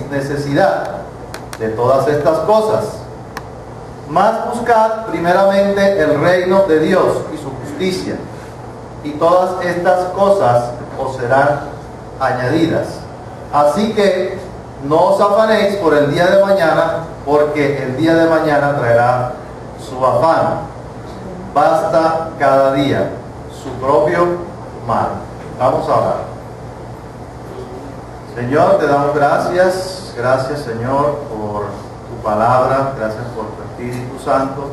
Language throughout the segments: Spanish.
necesidad de todas estas cosas, mas buscad primeramente el reino de Dios y su justicia, y todas estas cosas os serán añadidas. Así que no os afanéis por el día de mañana, porque el día de mañana traerá su afán. Basta cada día su propio mal. Vamos a orar. Señor, te damos gracias. Gracias, Señor, por tu palabra. Gracias por tu Espíritu Santo,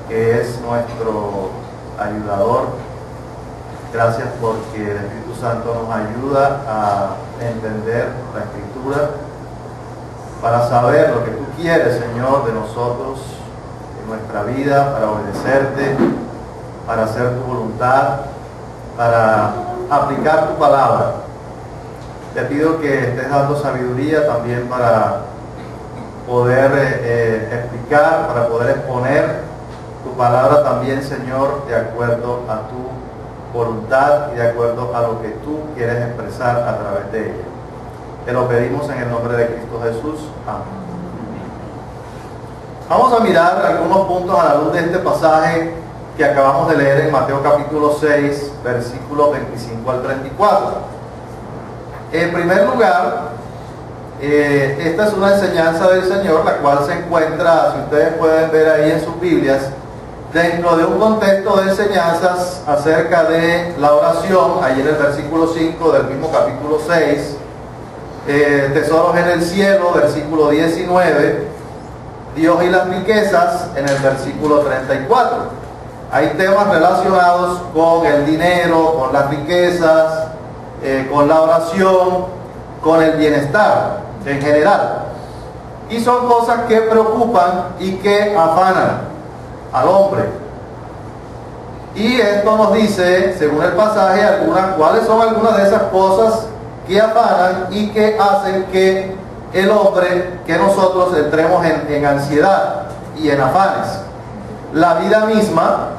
que es nuestro ayudador. Gracias porque el Espíritu Santo nos ayuda a entender la Escritura, para saber lo que tú quieres, Señor, de nosotros, en nuestra vida, para obedecerte, para hacer tu voluntad, para aplicar tu palabra. Te pido que estés dando sabiduría también para poder explicar, para poder exponer tu palabra también, Señor, de acuerdo a tu voluntad y de acuerdo a lo que tú quieres expresar a través de ella. Te lo pedimos en el nombre de Cristo Jesús. Amén. Vamos a mirar algunos puntos a la luz de este pasaje que acabamos de leer en Mateo capítulo 6, versículos 25 al 34. En primer lugar, esta es una enseñanza del Señor, la cual se encuentra, si ustedes pueden ver ahí en sus Biblias, dentro de un contexto de enseñanzas acerca de la oración, ahí en el versículo 5 del mismo capítulo 6, tesoros en el cielo, versículo 19, Dios y las riquezas, en el versículo 34. Hay temas relacionados con el dinero, con las riquezas, con la oración, con el bienestar en general. Y son cosas que preocupan y que afanan al hombre. Y esto nos dice, según el pasaje, cuáles son algunas de esas cosas que afanan y que hacen que el hombre, que nosotros entremos en ansiedad y en afanes. La vida misma,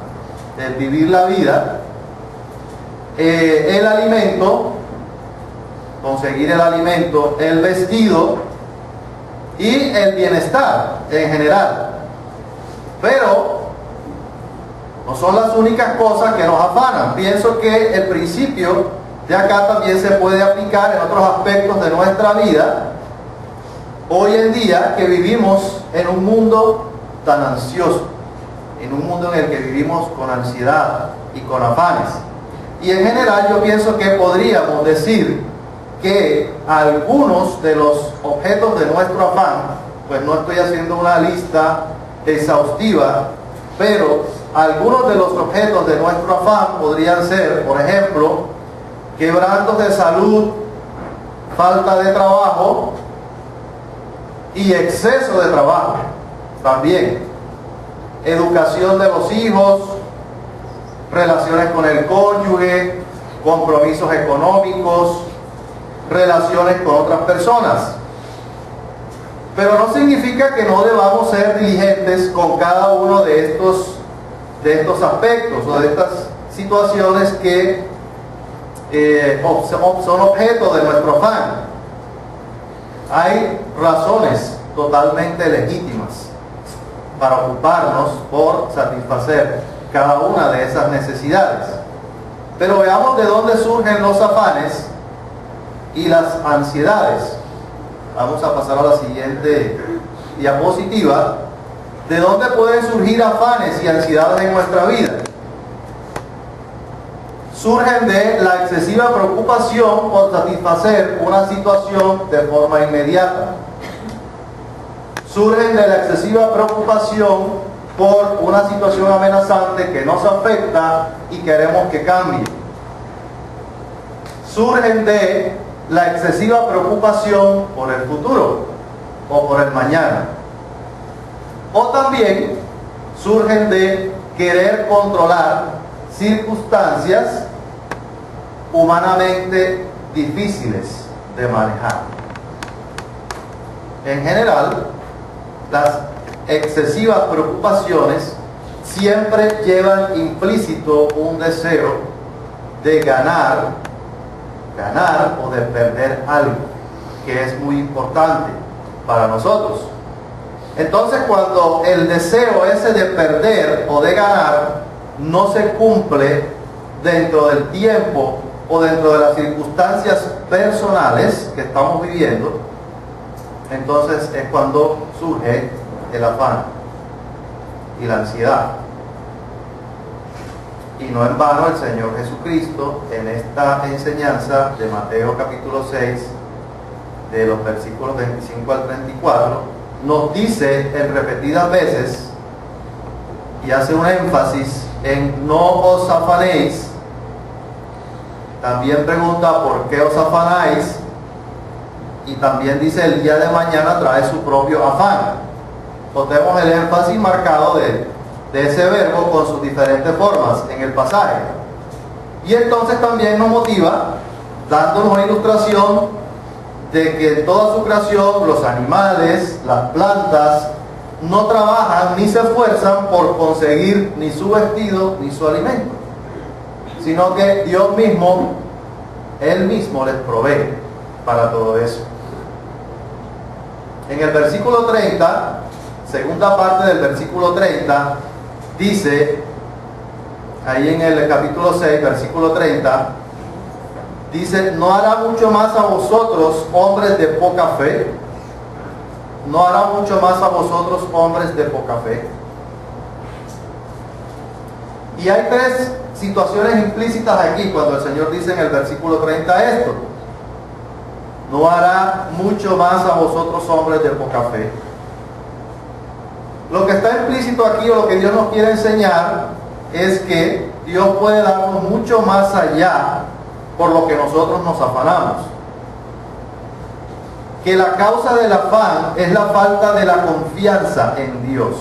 el vivir la vida, el alimento, conseguir el alimento, el vestido y el bienestar en general. Pero no son las únicas cosas que nos afanan. Pienso que el principio de acá también se puede aplicar en otros aspectos de nuestra vida. Hoy en día, que vivimos en un mundo tan ansioso, en un mundo en el que vivimos con ansiedad y con afanes. Y en general yo pienso que podríamos decir que algunos de los objetos de nuestro afán, pues no estoy haciendo una lista exhaustiva, pero algunos de los objetos de nuestro afán podrían ser, por ejemplo, quebrantos de salud, falta de trabajo y exceso de trabajo también, educación de los hijos, relaciones con el cónyuge, compromisos económicos, relaciones con otras personas. Pero no significa que no debamos ser diligentes con cada uno de estos aspectos o de estas situaciones que son objeto de nuestro afán. Hay razones totalmente legítimas para ocuparnos por satisfacer cada una de esas necesidades. Pero veamos de dónde surgen los afanes y las ansiedades. Vamos a pasar a la siguiente diapositiva. ¿De dónde pueden surgir afanes y ansiedades en nuestra vida? Surgen de la excesiva preocupación por satisfacer una situación de forma inmediata. Surgen de la excesiva preocupación por una situación amenazante que nos afecta y queremos que cambie. Surgen de la excesiva preocupación por el futuro o por el mañana. O también surgen de querer controlar circunstancias humanamente difíciles de manejar. En general, las excesivas preocupaciones siempre llevan implícito un deseo de ganar o de perder algo que es muy importante para nosotros. Entonces, cuando el deseo ese de perder o de ganar no se cumple dentro del tiempo o dentro de las circunstancias personales que estamos viviendo, entonces es cuando surge el afán y la ansiedad. Y no en vano el Señor Jesucristo, en esta enseñanza de Mateo capítulo 6, de los versículos 25 al 34, nos dice en repetidas veces y hace un énfasis en no os afanéis. También pregunta por qué os afanáis, y también dice el día de mañana trae su propio afán. Notemos el énfasis marcado de ese verbo con sus diferentes formas en el pasaje. Y entonces también nos motiva dándonos una ilustración de que en toda su creación los animales, las plantas, no trabajan ni se esfuerzan por conseguir ni su vestido ni su alimento, sino que Dios mismo, Él mismo les provee para todo eso. En el versículo 30, segunda parte del versículo 30, dice, ahí en el capítulo 6, versículo 30, dice, ¿no hará mucho más a vosotros, hombres de poca fe? ¿No hará mucho más a vosotros, hombres de poca fe? Y hay tres situaciones implícitas aquí cuando el Señor dice en el versículo 30 esto. ¿No hará mucho más a vosotros, hombres de poca fe? Lo que está implícito aquí, o lo que Dios nos quiere enseñar, es que Dios puede darnos mucho más allá por lo que nosotros nos afanamos. Que la causa del afán es la falta de la confianza en Dios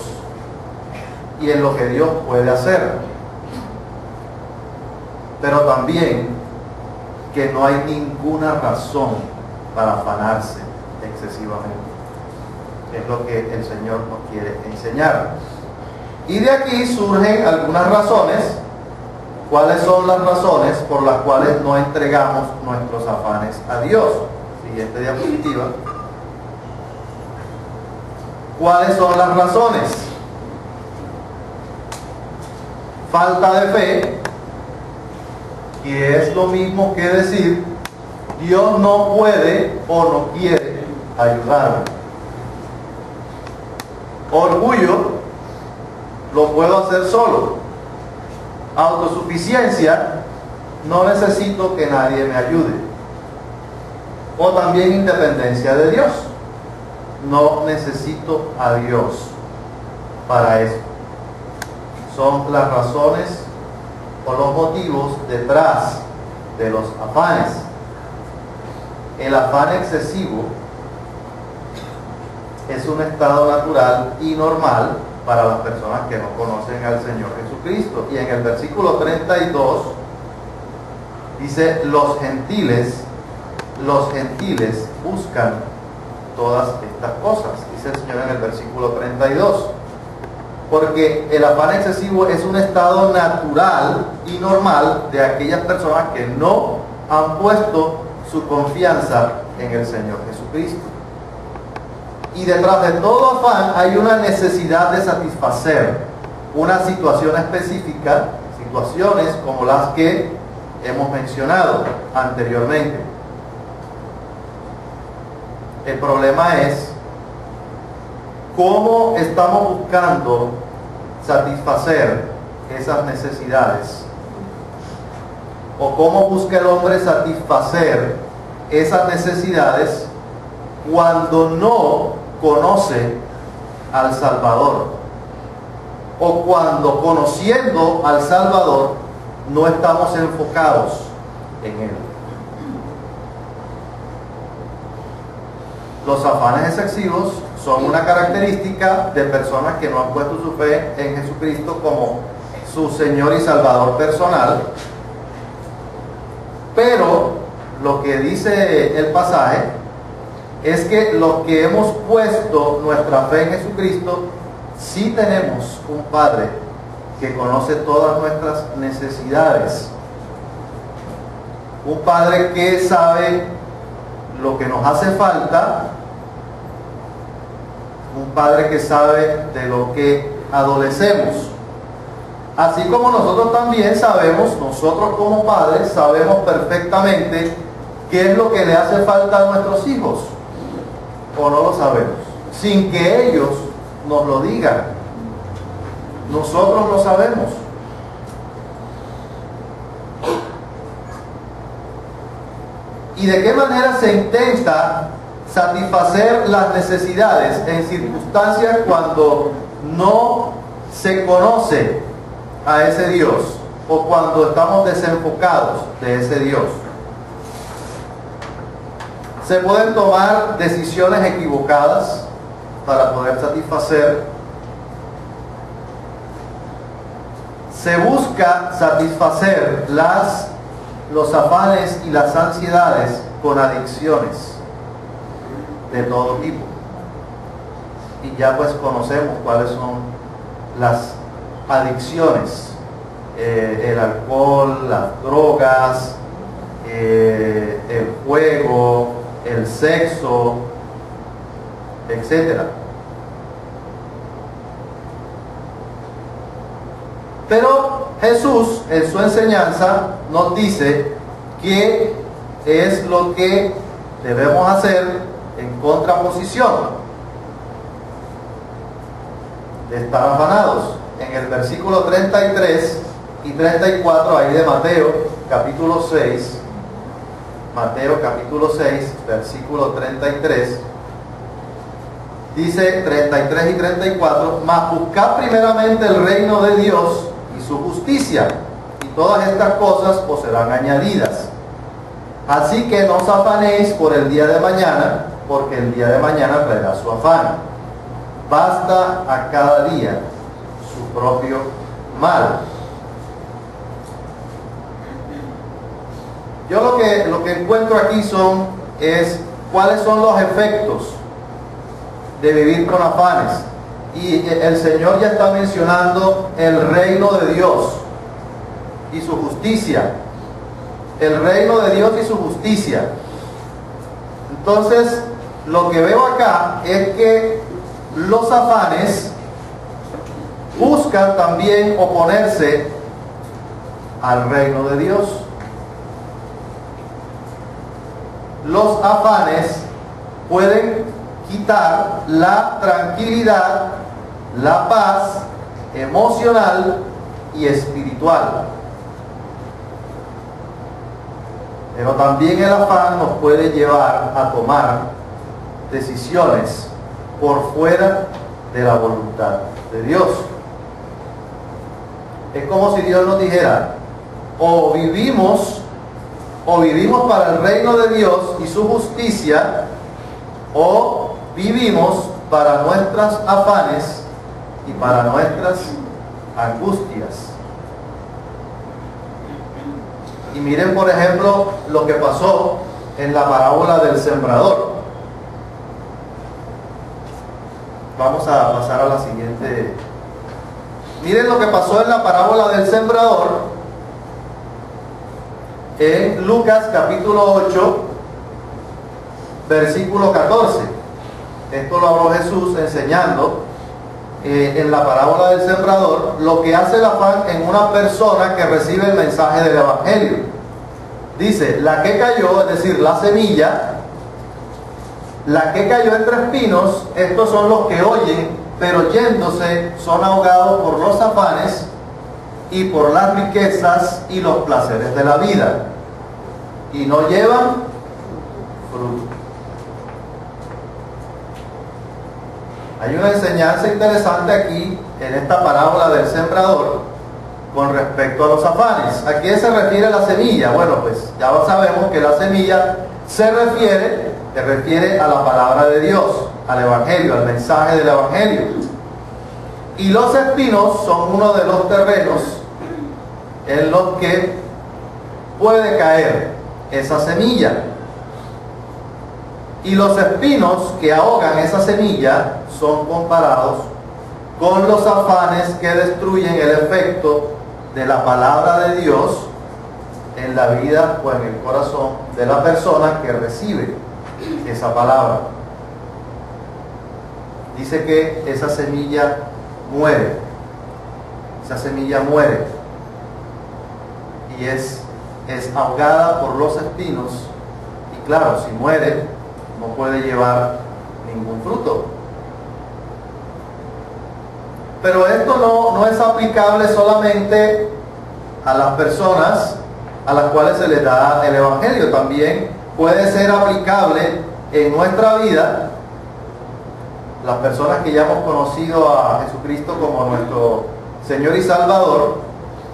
y en lo que Dios puede hacer. Pero también que no hay ninguna razón para afanarse excesivamente. Es lo que el Señor nos quiere enseñar. Y de aquí surgen algunas razones. ¿Cuáles son las razones por las cuales no entregamos nuestros afanes a Dios? Siguiente diapositiva. ¿Cuáles son las razones? Falta de fe, que es lo mismo que decir Dios no puede o no quiere ayudarme. Orgullo, lo puedo hacer solo. Autosuficiencia, no necesito que nadie me ayude. O también independencia de Dios, no necesito a Dios para eso. Son las razones o los motivos detrás de los afanes. El afán excesivo es un estado natural y normal para las personas que no conocen al Señor Jesucristo. Y en el versículo 32 dice, los gentiles buscan todas estas cosas, dice el Señor en el versículo 32. Porque el afán excesivo es un estado natural y normal de aquellas personas que no han puesto su confianza en el Señor Jesucristo. Y detrás de todo afán hay una necesidad de satisfacer una situación específica, situaciones como las que hemos mencionado anteriormente. El problema es cómo estamos buscando satisfacer esas necesidades, o cómo busca el hombre satisfacer esas necesidades cuando no conoce al Salvador, o cuando conociendo al Salvador no estamos enfocados en Él. Los afanes excesivos son una característica de personas que no han puesto su fe en Jesucristo como su Señor y Salvador personal. Pero lo que dice el pasaje es que los que hemos puesto nuestra fe en Jesucristo, sí tenemos un Padre que conoce todas nuestras necesidades. Un Padre que sabe lo que nos hace falta, un padre que sabe de lo que adolecemos. Así como nosotros también sabemos, nosotros como padres sabemos perfectamente qué es lo que le hace falta a nuestros hijos, o no lo sabemos, sin que ellos nos lo digan. Nosotros lo sabemos. ¿Y de qué manera se intenta satisfacer las necesidades en circunstancias cuando no se conoce a ese Dios o cuando estamos desenfocados de ese Dios? Se pueden tomar decisiones equivocadas para poder satisfacer. Se busca satisfacer los afanes y las ansiedades con adicciones de todo tipo. Y ya pues conocemos cuáles son las adicciones: el alcohol, las drogas, el juego, el sexo, etc. Pero Jesús en su enseñanza nos dice qué es lo que debemos hacer en contraposición de estar afanados. En el versículo 33 y 34 ahí de Mateo capítulo 6, Mateo capítulo 6, versículo 33, dice 33 y 34: mas buscad primeramente el reino de Dios y su justicia, y todas estas cosas os serán añadidas. Así que no os afanéis por el día de mañana, porque el día de mañana traerá su afán. Basta a cada día su propio mal. Yo lo que encuentro aquí es cuáles son los efectos de vivir con afanes. Y el Señor ya está mencionando el reino de Dios y su justicia. El reino de Dios y su justicia. Entonces, lo que veo acá es que los afanes buscan también oponerse al reino de Dios. Los afanes pueden quitar la tranquilidad, la paz emocional y espiritual. Pero también el afán nos puede llevar a tomar decisiones por fuera de la voluntad de Dios. Es como si Dios nos dijera: o vivimos para el reino de Dios y su justicia, o vivimos para nuestros afanes y para nuestras angustias. Y miren, por ejemplo, lo que pasó en la parábola del sembrador. Vamos a pasar a la siguiente. Miren lo que pasó en la parábola del sembrador en Lucas capítulo 8, versículo 14. Esto lo habló Jesús enseñando en la parábola del sembrador lo que hace el afán en una persona que recibe el mensaje del evangelio. Dice: la que cayó, es decir, la semilla, la que cayó entre espinos, estos son los que oyen, pero yéndose son ahogados por los afanes y por las riquezas y los placeres de la vida, y no llevan fruto. Hay una enseñanza interesante aquí en esta parábola del sembrador con respecto a los afanes. ¿A qué se refiere la semilla? Bueno, pues ya sabemos que la semilla se refiere a la palabra de Dios, al evangelio, al mensaje del evangelio. Y los espinos son uno de los terrenos en los que puede caer esa semilla. Y los espinos que ahogan esa semilla son comparados con los afanes que destruyen el efecto de la palabra de Dios en la vida o en el corazón de la persona que recibe esa palabra. Dice que esa semilla muere. Esa semilla muere. Y es ahogada por los espinos. Y claro, si muere, no puede llevar ningún fruto. Pero esto no es aplicable solamente a las personas a las cuales se les da el Evangelio. También puede ser aplicable en nuestra vida. Las personas que ya hemos conocido a Jesucristo como nuestro Señor y Salvador,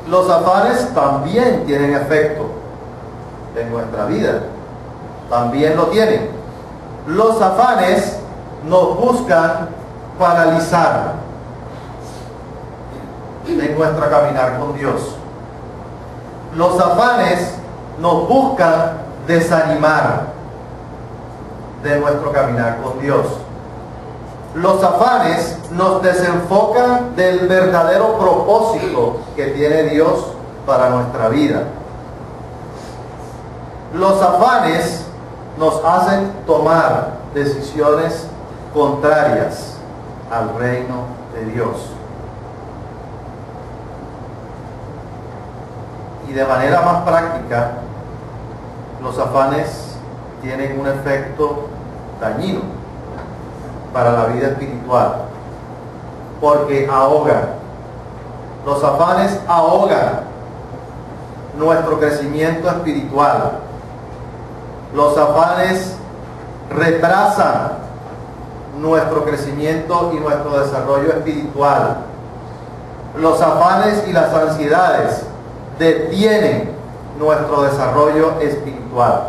los afanes también tienen efecto en nuestra vida. También lo tienen. Los afanes nos buscan paralizar en nuestro caminar con Dios. Los afanes nos buscan desanimar de nuestro caminar con Dios. Los afanes nos desenfocan del verdadero propósito que tiene Dios para nuestra vida. Los afanes nos hacen tomar decisiones contrarias al reino de Dios. Y de manera más práctica, los afanes tienen un efecto dañino para la vida espiritual, porque ahogan. Los afanes ahogan nuestro crecimiento espiritual. Los afanes retrasan nuestro crecimiento y nuestro desarrollo espiritual. Los afanes y las ansiedades detienen nuestro desarrollo espiritual.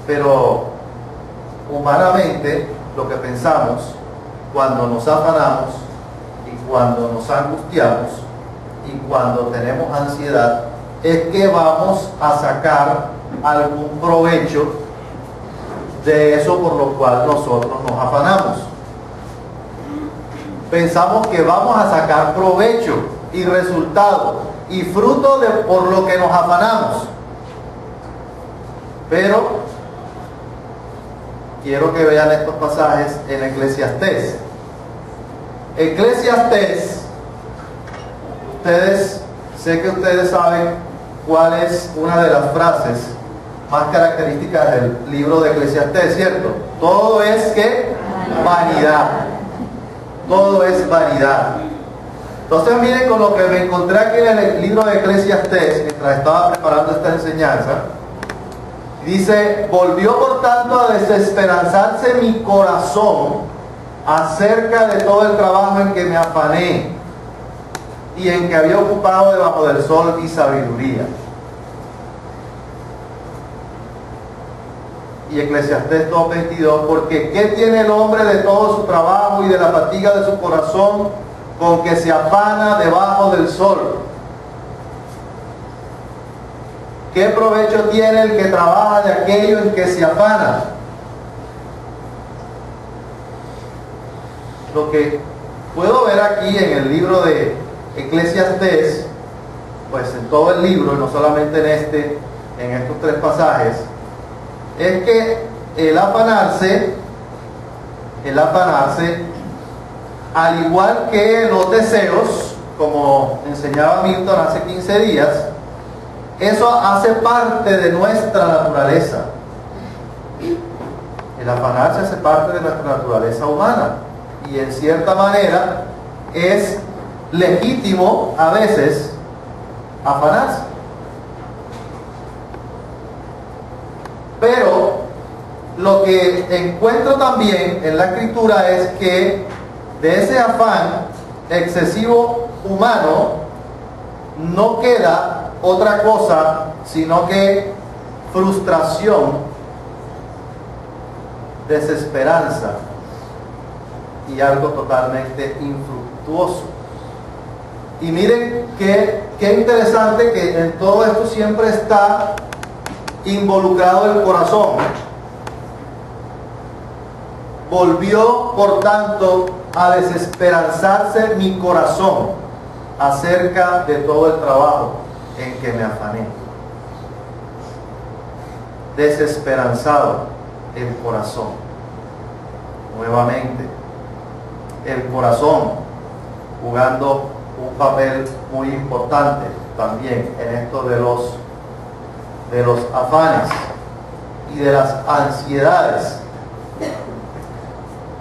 Pero humanamente lo que pensamos cuando nos afanamos y cuando nos angustiamos y cuando tenemos ansiedad es que vamos a sacar algún provecho de eso por lo cual nosotros nos afanamos. Pensamos que vamos a sacar provecho y resultado y fruto por lo que nos afanamos. Pero quiero que vean estos pasajes en Eclesiastés. Eclesiastés, sé que ustedes saben cuál es una de las frases más características del libro de Eclesiastés, ¿cierto? Todo es que vanidad. Todo es vanidad. Entonces miren con lo que me encontré aquí en el libro de Eclesiastés mientras estaba preparando esta enseñanza. Dice: volvió por tanto a desesperanzarse mi corazón acerca de todo el trabajo en que me afané y en que había ocupado debajo del sol y sabiduría. Y Eclesiastés 2:22, porque ¿qué tiene el hombre de todo su trabajo y de la fatiga de su corazón con que se afana debajo del sol? ¿Qué provecho tiene el que trabaja de aquello en que se afana? Lo que puedo ver aquí en el libro de Eclesiastés, pues en todo el libro, y no solamente en estos tres pasajes, es que el afanarse, al igual que los deseos, como enseñaba Milton hace 15 días, eso hace parte de nuestra naturaleza. El afanarse hace parte de nuestra naturaleza humana y en cierta manera es legítimo a veces afanarse. Pero lo que encuentro también en la Escritura es que de ese afán excesivo humano no queda otra cosa sino que frustración, desesperanza y algo totalmente infructuoso. Y miren qué interesante que en todo esto siempre está involucrado el corazón. Volvió por tanto a desesperanzarse mi corazón acerca de todo el trabajo en que me afané. desesperanzado el corazón. Nuevamente, el corazón jugando un papel muy importante también en esto de los afanes y de las ansiedades.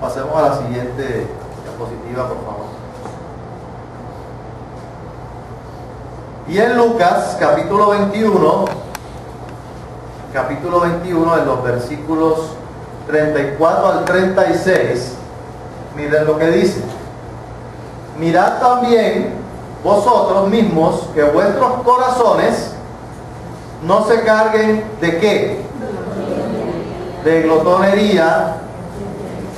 Pasemos a la siguiente diapositiva, por favor. Y en Lucas capítulo 21, en los versículos 34 al 36, miren lo que dice: mirad también vosotros mismos que vuestros corazones no se carguen de ¿qué? De glotonería,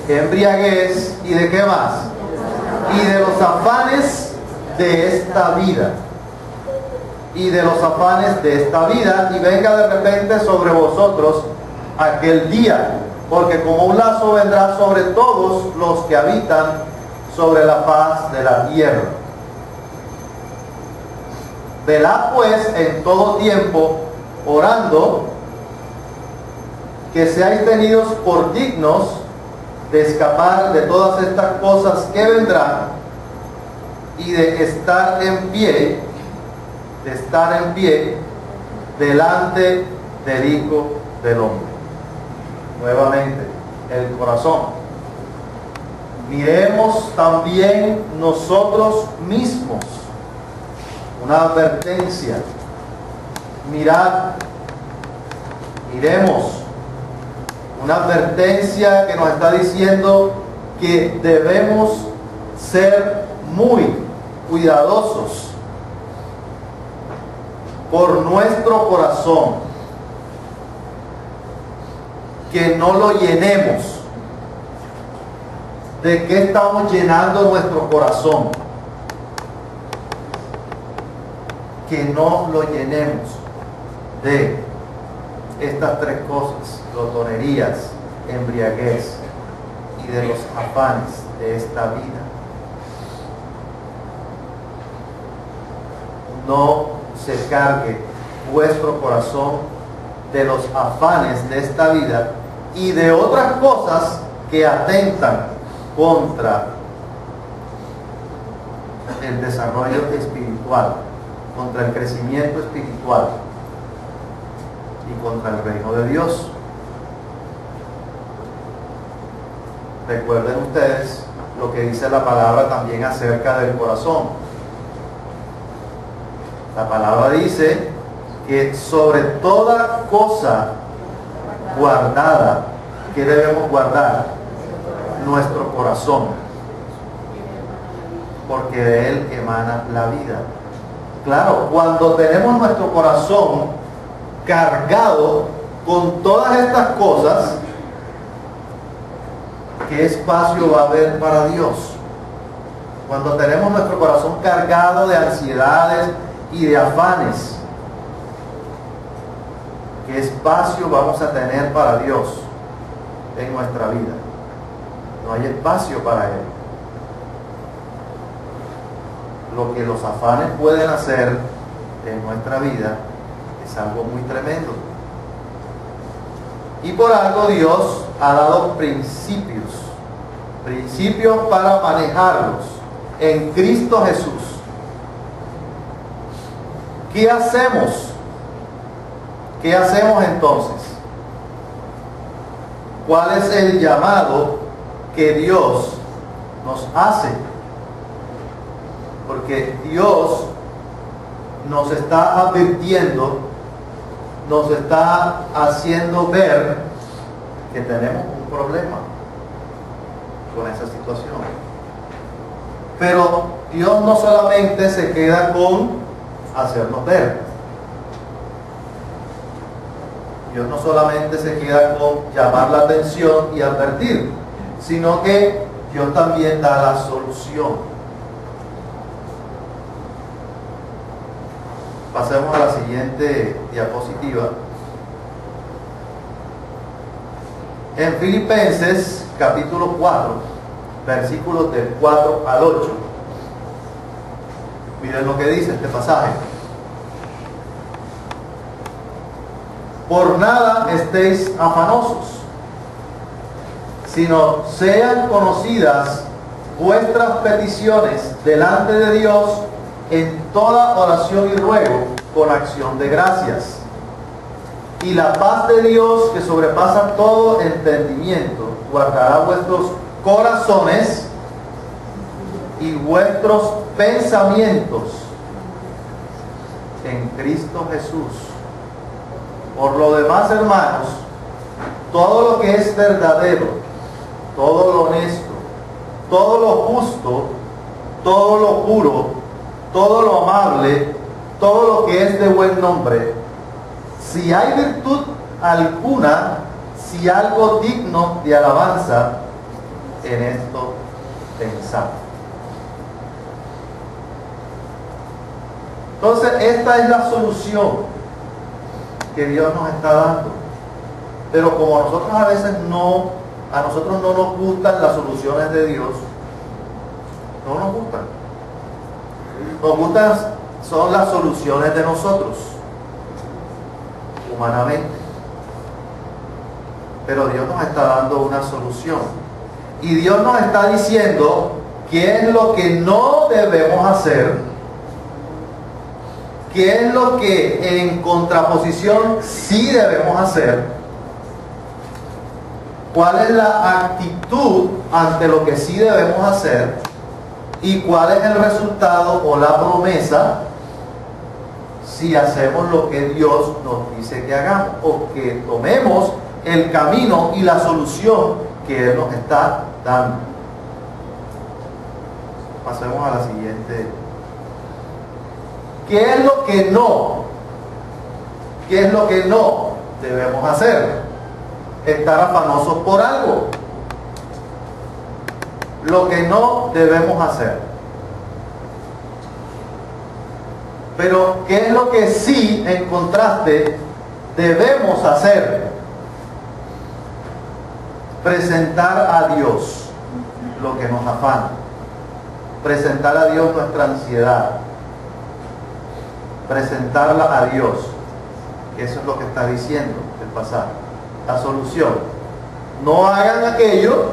embriaguez y de qué más, y de los afanes de esta vida, y venga de repente sobre vosotros aquel día, porque como un lazo vendrá sobre todos los que habitan sobre la faz de la tierra. Velad pues en todo tiempo, orando, que seáis tenidos por dignos de escapar de todas estas cosas que vendrán y de estar en pie delante del Hijo del Hombre. Nuevamente, el corazón. Miremos también nosotros mismos. Una advertencia. Miremos. Una advertencia que nos está diciendo que debemos ser muy cuidadosos por nuestro corazón, que no lo llenemos. ¿De qué estamos llenando nuestro corazón? Que no lo llenemos de estas tres cosas: glotonerías, embriaguez y de los afanes de esta vida. No se cargue vuestro corazón de los afanes de esta vida y de otras cosas que atentan contra el desarrollo espiritual, contra el crecimiento espiritual y contra el reino de Dios. Recuerden ustedes lo que dice la palabra también acerca del corazón. La palabra dice que sobre toda cosa guardada, ¿qué debemos guardar? Nuestro corazón, porque de él emana la vida. Claro, cuando tenemos nuestro corazón cargado con todas estas cosas, ¿qué espacio va a haber para Dios? Cuando tenemos nuestro corazón cargado de ansiedades y de afanes, ¿qué espacio vamos a tener para Dios en nuestra vida? No hay espacio para Él. Lo que los afanes pueden hacer en nuestra vida es algo muy tremendo. Y por algo Dios ha dado principios para manejarlos en Cristo Jesús. ¿Qué hacemos? ¿Qué hacemos entonces? ¿Cuál es el llamado que Dios nos hace? Porque Dios nos está advirtiendo, nos está haciendo ver que tenemos un problema con esa situación. Pero Dios no solamente se queda con hacernos ver. Dios no solamente se queda con llamar la atención y advertir, sino que Dios también da la solución. Pasemos a la siguiente diapositiva. En Filipenses capítulo 4, versículos del 4 al 8. Miren lo que dice este pasaje. por nada estéis afanosos, sino sean conocidas vuestras peticiones delante de Dios en toda oración y ruego con acción de gracias. Y la paz de Dios, que sobrepasa todo entendimiento, guardará vuestros corazones y vuestros pensamientos en Cristo Jesús. Por lo demás, hermanos, todo lo que es verdadero, todo lo honesto, todo lo justo, todo lo puro, todo lo amable, todo lo que es de buen nombre, si hay virtud alguna, si algo digno de alabanza, en esto pensad. Entonces, esta es la solución que Dios nos está dando. Pero como a nosotros a veces no nos gustan las soluciones de Dios, no nos gustan. Nos gustan son las soluciones de nosotros, humanamente. Pero Dios nos está dando una solución. Y Dios nos está diciendo qué es lo que no debemos hacer, qué es lo que en contraposición sí debemos hacer, cuál es la actitud ante lo que sí debemos hacer y cuál es el resultado o la promesa si hacemos lo que Dios nos dice que hagamos, o que tomemos el camino y la solución que Él nos está dando. Pasemos a la siguiente. ¿Qué es lo que no? ¿Qué es lo que no debemos hacer? Estar afanosos por algo. Lo que no debemos hacer. Pero ¿qué es lo que sí, en contraste, debemos hacer? Presentar a Dios lo que nos afana. Presentar a Dios nuestra ansiedad. Presentarla a Dios. Eso es lo que está diciendo el pasaje. La solución: no hagan aquello,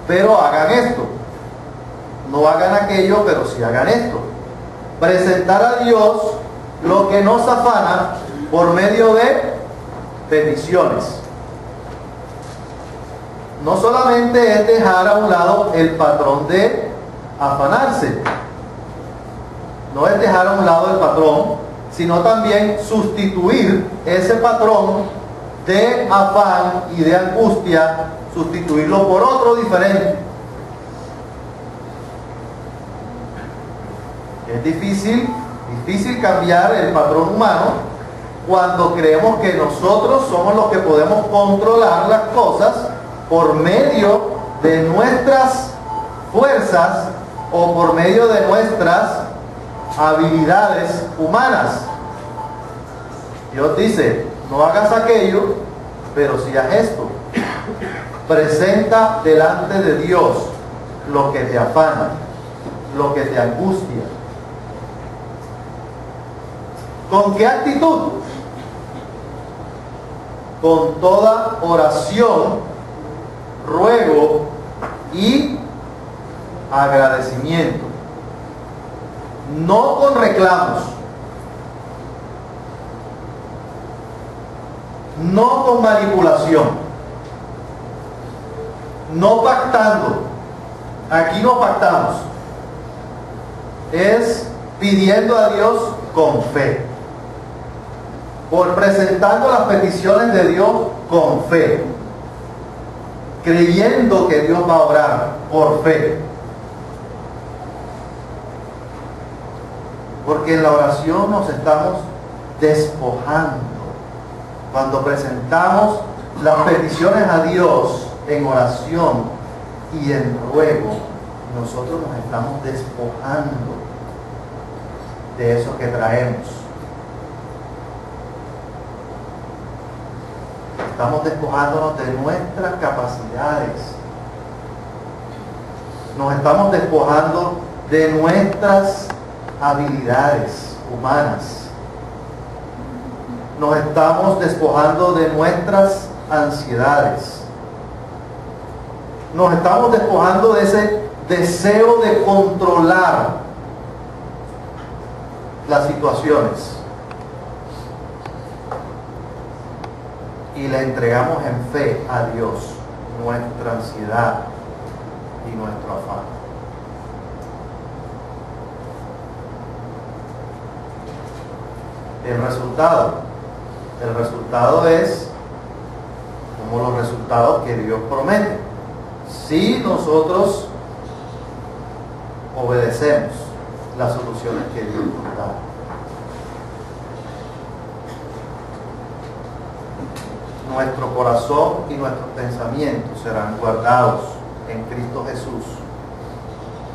pero hagan esto. No hagan aquello, pero sí hagan esto. Presentar a Dios lo que nos afana por medio de peticiones. No solamente es dejar a un lado el patrón de afanarse, no es dejar a un lado el patrón, sino también sustituir ese patrón de afán y de angustia, sustituirlo por otro diferente. Es difícil cambiar el patrón humano cuando creemos que nosotros somos los que podemos controlar las cosas por medio de nuestras fuerzas o por medio de nuestras habilidades humanas. Dios dice: no hagas aquello, pero sí haz esto. Presenta delante de Dios lo que te afana, lo que te angustia. ¿Con qué actitud? Con toda oración, ruego y agradecimiento. No con reclamos, no con manipulación, no pactando. Aquí no pactamos, es pidiendo a Dios con fe, presentando las peticiones de Dios con fe, creyendo que Dios va a obrar por fe. Porque en la oración nos estamos despojando. Cuando presentamos las peticiones a Dios en oración y en ruego, nosotros nos estamos despojando de eso que traemos. Estamos despojándonos de nuestras capacidades. Nos estamos despojando de nuestras habilidades humanas. nos estamos despojando de nuestras ansiedades. Nos estamos despojando de ese deseo de controlar las situaciones. Y le entregamos en fe a Dios nuestra ansiedad y nuestro afán. El resultado es como los resultados que Dios promete. Si nosotros obedecemos las soluciones que Dios nos da. Nuestro corazón y nuestros pensamientos serán guardados en Cristo Jesús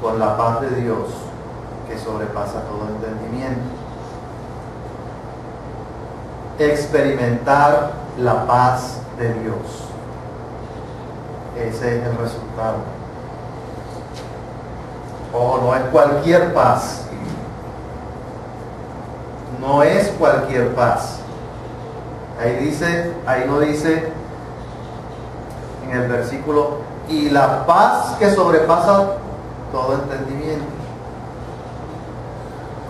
con la paz de Dios que sobrepasa todo entendimiento. Experimentar la paz de Dios. Ese es el resultado. Ojo, no es cualquier paz. No es cualquier paz. Ahí no dice en el versículo, y la paz que sobrepasa todo entendimiento.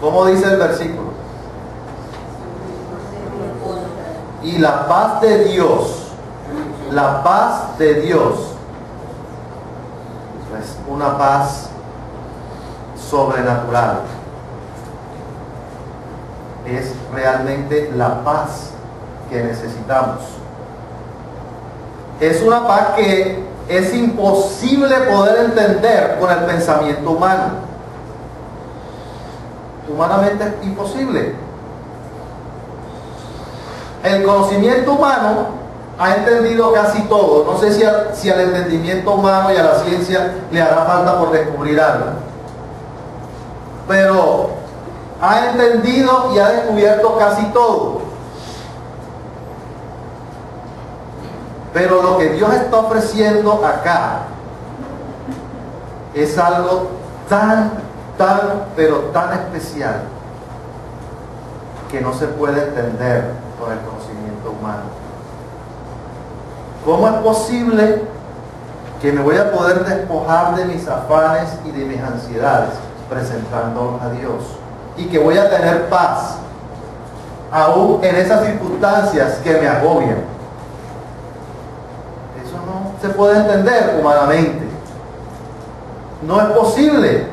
¿Cómo dice el versículo? Y la paz de Dios, es una paz sobrenatural. Es realmente la paz que necesitamos. Es una paz que es imposible poder entender con el pensamiento humano. Humanamente es imposible. El conocimiento humano ha entendido casi todo. No sé si al entendimiento humano y a la ciencia le hará falta por descubrir algo. Pero ha entendido y ha descubierto casi todo. Pero lo que Dios está ofreciendo acá es algo pero tan especial que no se puede entender con el conocimiento humano. ¿Cómo es posible que me voy a poder despojar de mis afanes y de mis ansiedades presentándolos a Dios? Y que voy a tener paz aún en esas circunstancias que me agobian. Eso no se puede entender humanamente. No es posible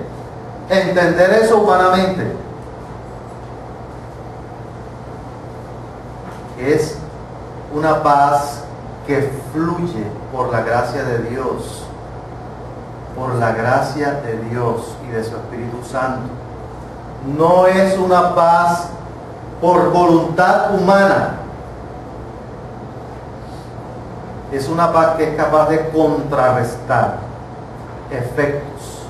entender eso humanamente. Es una paz que fluye por la gracia de Dios, por la gracia de Dios y de su Espíritu Santo. No es una paz por voluntad humana. Es una paz que es capaz de contrarrestar efectos.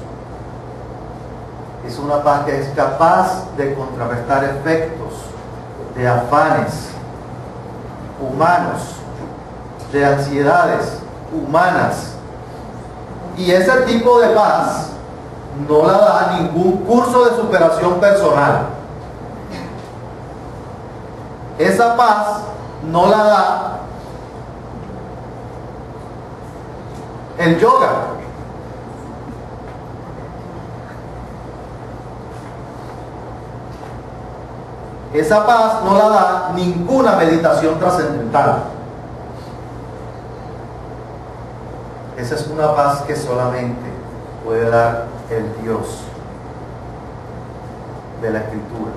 Es una paz que es capaz de contrarrestar efectos de afanes humanos, de ansiedades humanas. Y ese tipo de paz no la da ningún curso de superación personal. Esa paz no la da el yoga. Esa paz no la da ninguna meditación trascendental. Esa es una paz que solamente puede dar el Dios de la Escritura.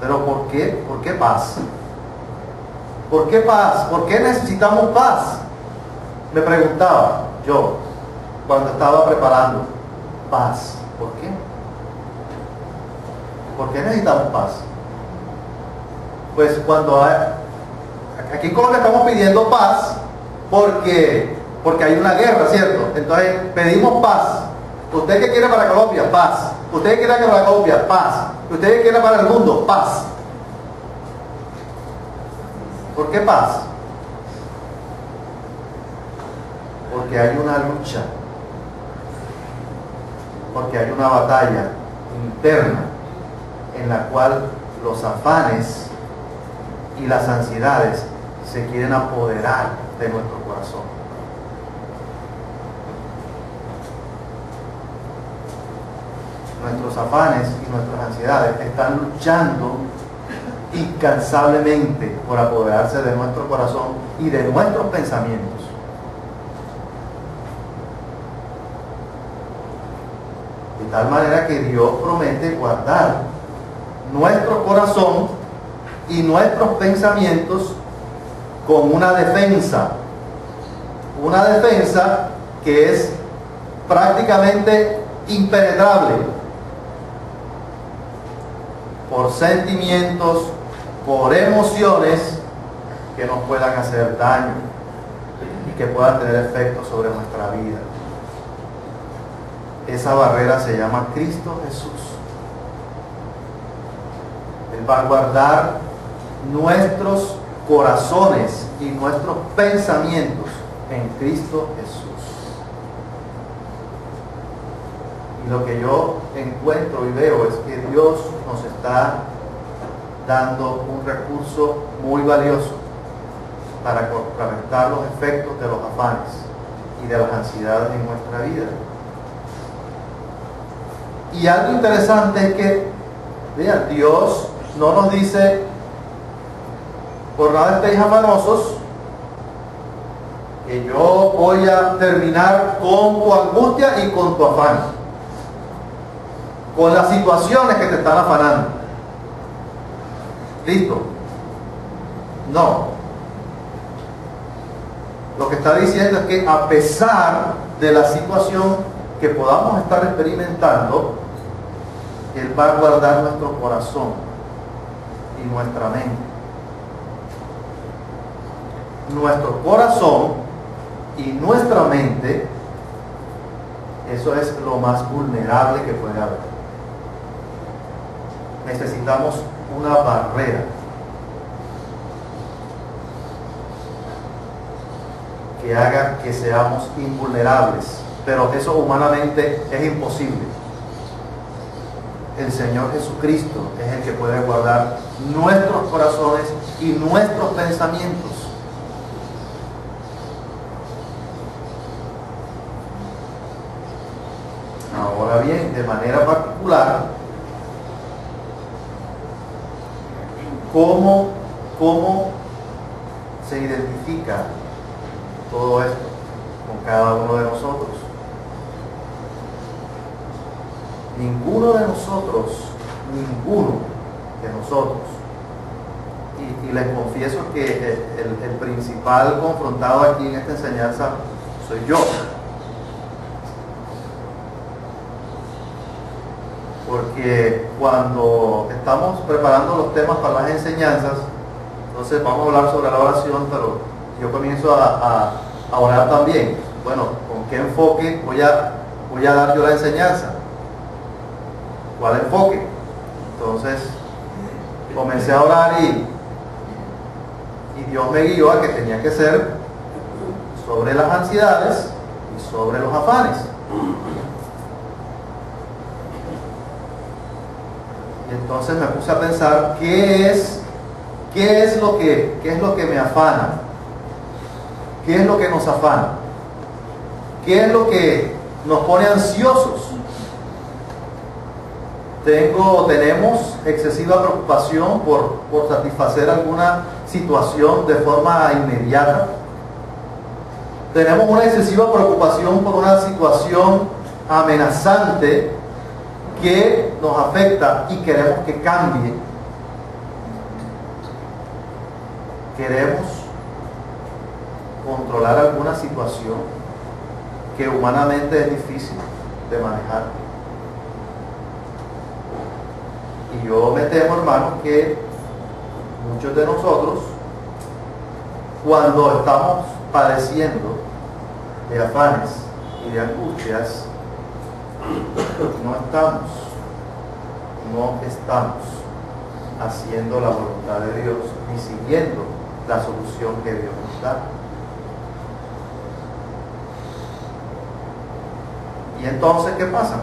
Pero ¿por qué? ¿Por qué paz? ¿Por qué paz? ¿Por qué necesitamos paz? Me preguntaba yo cuando estaba preparando paz. ¿Por qué? ¿Por qué necesitamos paz? Pues aquí como le estamos pidiendo paz porque hay una guerra, ¿cierto? Entonces pedimos paz. ¿Usted qué quiere para Colombia? Paz. ¿Usted qué quiere para Colombia? Paz. ¿Usted qué quiere para el mundo? Paz. ¿Por qué paz? Porque hay una lucha. Porque hay una batalla interna en la cual los afanes y las ansiedades se quieren apoderar de nuestro corazón. Nuestros afanes y nuestras ansiedades están luchando incansablemente por apoderarse de nuestro corazón y de nuestros pensamientos. De tal manera que Dios promete guardar nuestro corazón y nuestros pensamientos con una defensa que es prácticamente impenetrable por sentimientos, por emociones que nos puedan hacer daño y que puedan tener efectos sobre nuestra vida. Esa barrera se llama Cristo Jesús. Él va a guardar nuestros corazones y nuestros pensamientos en Cristo Jesús. Y lo que yo encuentro y veo es que Dios nos está dando un recurso muy valioso para contrarrestar los efectos de los afanes y de las ansiedades en nuestra vida. Y algo interesante es que, vean, Dios no nos dice, por nada estéis afanosos, que yo voy a terminar con tu angustia y con tu afán, con las situaciones que te están afanando. ¿Listo? No. Lo que está diciendo es que a pesar de la situación que podamos estar experimentando, Él va a guardar nuestro corazón y nuestra mente. Nuestro corazón y nuestra mente, eso es lo más vulnerable que puede haber. Necesitamos una barrera que haga que seamos invulnerables, pero eso humanamente es imposible. El Señor Jesucristo es el que puede guardar nuestros corazones y nuestros pensamientos. Ahora bien, de manera particular, ¿cómo se identifica todo esto con cada uno de nosotros? Ninguno de nosotros, y les confieso que el principal confrontado aquí en esta enseñanza soy yo. Porque cuando estamos preparando los temas para las enseñanzas, entonces vamos a hablar sobre la oración, pero yo comienzo a orar también. Bueno, ¿con qué enfoque voy a dar yo la enseñanza? ¿Cuál enfoque? Entonces comencé a orar y Dios me guió a que tenía que ser sobre las ansiedades y sobre los afanes. Y entonces me puse a pensar qué es lo que me afana, qué es lo que nos afana, qué es lo que nos pone ansiosos. Tenemos excesiva preocupación por satisfacer alguna situación de forma inmediata. Tenemos una excesiva preocupación por una situación amenazante que nos afecta y queremos que cambie. Queremos controlar alguna situación que humanamente es difícil de manejar. Y yo me temo, hermanos, que muchos de nosotros, cuando estamos padeciendo de afanes y de angustias, no estamos haciendo la voluntad de Dios ni siguiendo la solución que Dios nos da. Y entonces, ¿qué pasa?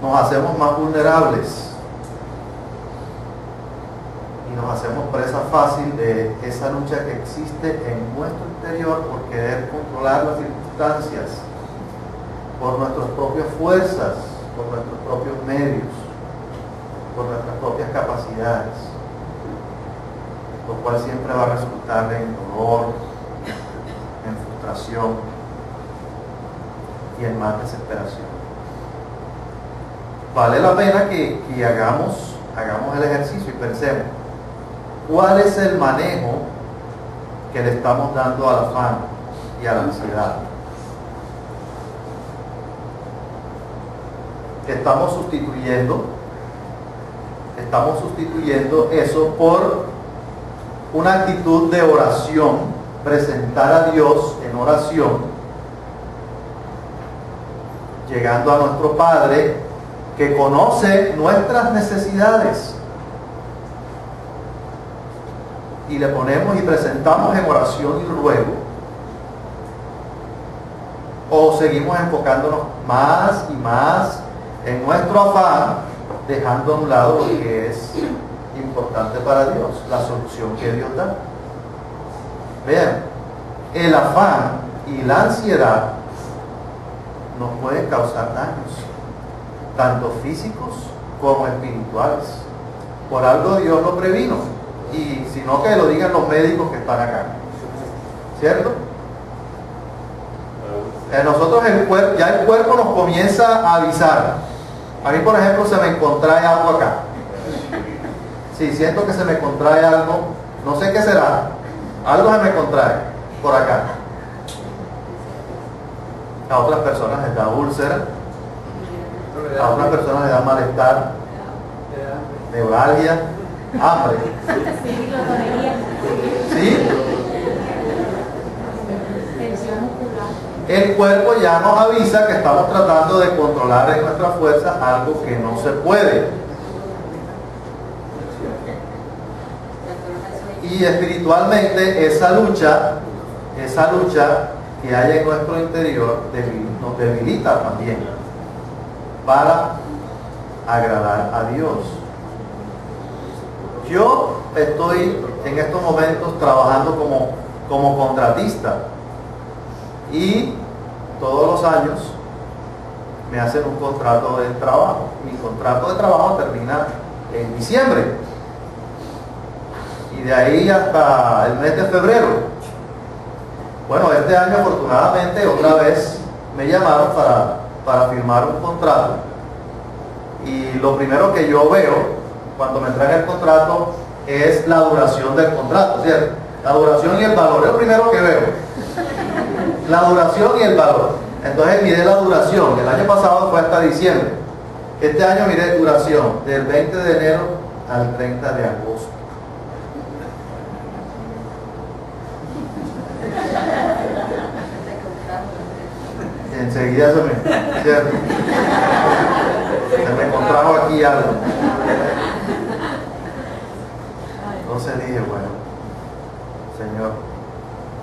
Nos hacemos más vulnerables y nos hacemos presa fácil de esa lucha que existe en nuestro interior por querer controlar las circunstancias, por nuestras propias fuerzas, por nuestros propios medios, por nuestras propias capacidades, lo cual siempre va a resultar en dolor, en frustración y en más desesperación. Vale la pena que hagamos el ejercicio y pensemos cuál es el manejo que le estamos dando al afán y a la ansiedad. Estamos sustituyendo eso por una actitud de oración, presentar a Dios en oración, llegando a nuestro Padre que conoce nuestras necesidades, y le ponemos y presentamos en oración y ruego, o seguimos enfocándonos más y más en nuestro afán, dejando a un lado lo que es importante para Dios, la solución que Dios da. Vean, el afán y la ansiedad nos pueden causar daños, tanto físicos como espirituales. Por algo Dios lo previno, y si no, que lo digan los médicos que están acá, ¿cierto? Nosotros ya el cuerpo nos comienza a avisar. A mí, por ejemplo, se me contrae algo acá. Sí, siento que se me contrae algo, no sé qué será, algo se me contrae por acá. A otras personas les da úlcera, a otras personas les da malestar, neuralgia, hambre. ¿Sí? El cuerpo ya nos avisa que estamos tratando de controlar en nuestras fuerzas algo que no se puede. Y espiritualmente esa lucha que hay en nuestro interior nos debilita también para agradar a Dios. Yo estoy en estos momentos trabajando como contratista, y todos los años me hacen un contrato de trabajo. Mi contrato de trabajo termina en diciembre, y de ahí hasta el mes de febrero. Bueno, este año afortunadamente otra vez me llamaron para firmar un contrato, y lo primero que yo veo cuando me traen el contrato es la duración del contrato, ¿cierto? La duración y el valor es lo primero que veo. La duración y el valor. Entonces miré la duración. El año pasado fue hasta diciembre. Este año miré duración del 20 de enero al 30 de agosto. Enseguida se me contrajo aquí algo. Entonces dije, bueno, Señor,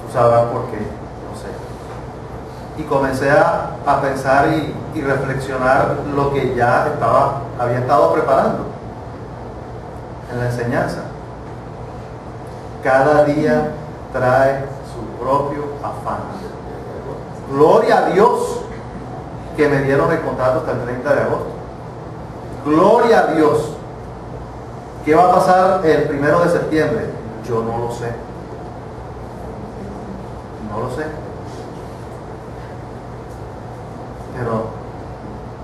tú sabrás por qué, no sé. Y comencé a pensar y reflexionar lo que ya había estado preparando en la enseñanza. Cada día trae su propio afán. Gloria a Dios que me dieron el contrato hasta el 30 de agosto. Gloria a Dios. ¿Qué va a pasar el 1 de septiembre? Yo no lo sé. No lo sé. Pero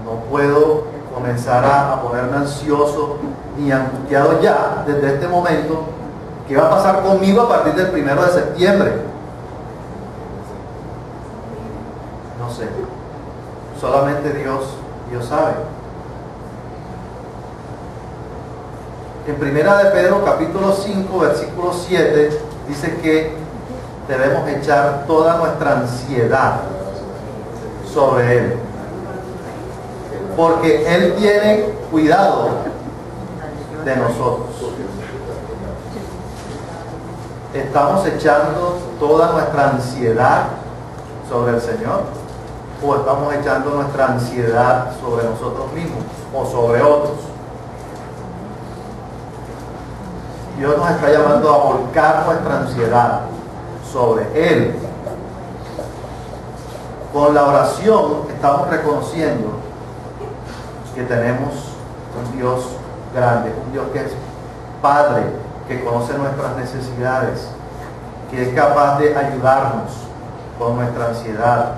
no puedo comenzar a ponerme ansioso ni angustiado ya desde este momento. ¿Qué va a pasar conmigo a partir del 1 de septiembre? No sé. Solamente Dios sabe. En 1 de Pedro capítulo 5 versículo 7 dice que debemos echar toda nuestra ansiedad sobre Él, porque Él tiene cuidado de nosotros. ¿Estamos echando toda nuestra ansiedad sobre el Señor, o estamos echando nuestra ansiedad sobre nosotros mismos o sobre otros? Dios nos está llamando a volcar nuestra ansiedad sobre Él. Con la oración estamos reconociendo que tenemos un Dios grande, un Dios que es Padre, que conoce nuestras necesidades, que es capaz de ayudarnos con nuestra ansiedad.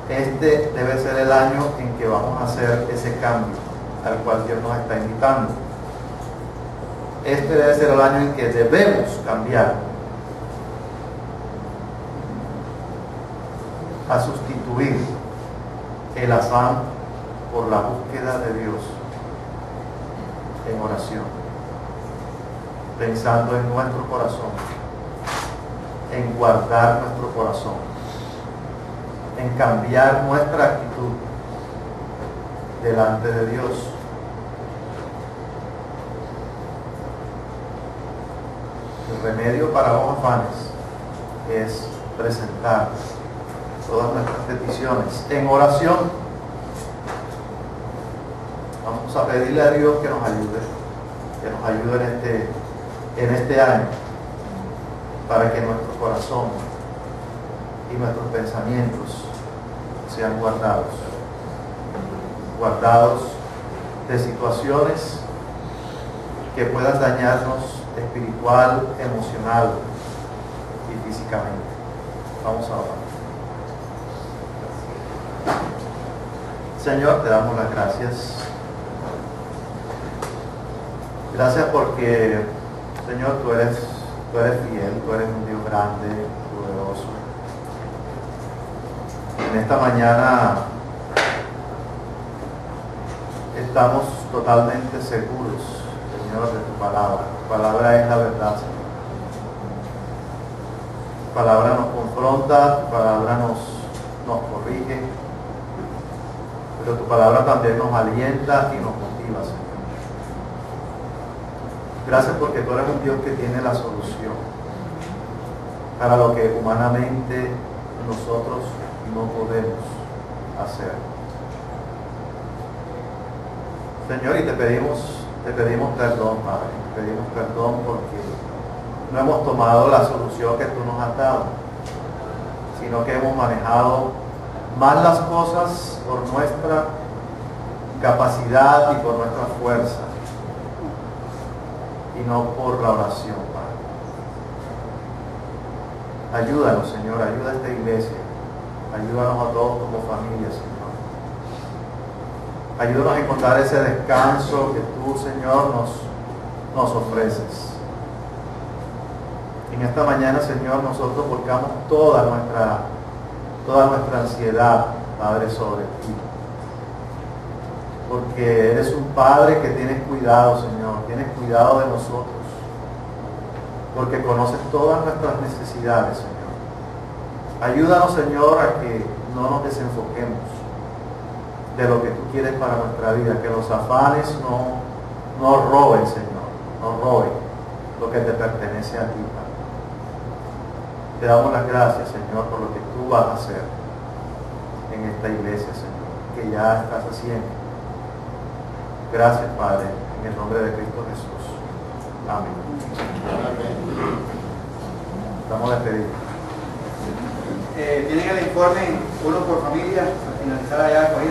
Este debe ser el año en que vamos a hacer ese cambio al cual Dios nos está invitando. Este debe ser el año en que debemos cambiar a sustituir el afán por la búsqueda de Dios en oración, pensando en nuestro corazón, en guardar nuestro corazón, en cambiar nuestra actitud delante de Dios. El remedio para los afanes es presentar todas nuestras peticiones en oración. Vamos a pedirle a Dios que nos ayude en este año, para que nuestro corazón y nuestros pensamientos sean guardados de situaciones que puedan dañarnos espiritual, emocional y físicamente. Vamos a orar. Señor, te damos las gracias. Gracias porque, Señor, tú eres fiel, tú eres un Dios grande, poderoso. En esta mañana estamos totalmente seguros, Señor, de tu palabra. Tu palabra es la verdad, Señor. Tu palabra nos confronta, tu palabra nos corrige, pero tu palabra también nos alienta y nos motiva, Señor. Gracias porque tú eres un Dios que tiene la solución para lo que humanamente nosotros no podemos hacer. Señor, y te pedimos perdón, Padre. Te pedimos perdón porque no hemos tomado la solución que tú nos has dado, sino que hemos manejado mal las cosas por nuestra capacidad y por nuestra fuerza, y no por la oración, Padre. Ayúdanos, Señor, ayuda a esta iglesia, ayúdanos a todos como familia, Señor. Ayúdanos a encontrar ese descanso que tú, Señor, nos ofreces. En esta mañana, Señor, nosotros volcamos toda nuestra ansiedad, Padre, sobre ti. Porque eres un Padre que tienes cuidado, Señor, tienes cuidado de nosotros. Porque conoces todas nuestras necesidades, Señor. Ayúdanos, Señor, a que no nos desenfoquemos de lo que tú quieres para nuestra vida, que los afanes no roben, Señor, no roben lo que te pertenece a ti, Padre. Te damos las gracias, Señor, por lo que tú vas a hacer en esta iglesia, Señor, que ya estás haciendo. Gracias, Padre, en el nombre de Cristo Jesús. Amén. Estamos despedidos. Tienen el informe, uno por familia, al finalizar allá la acogida.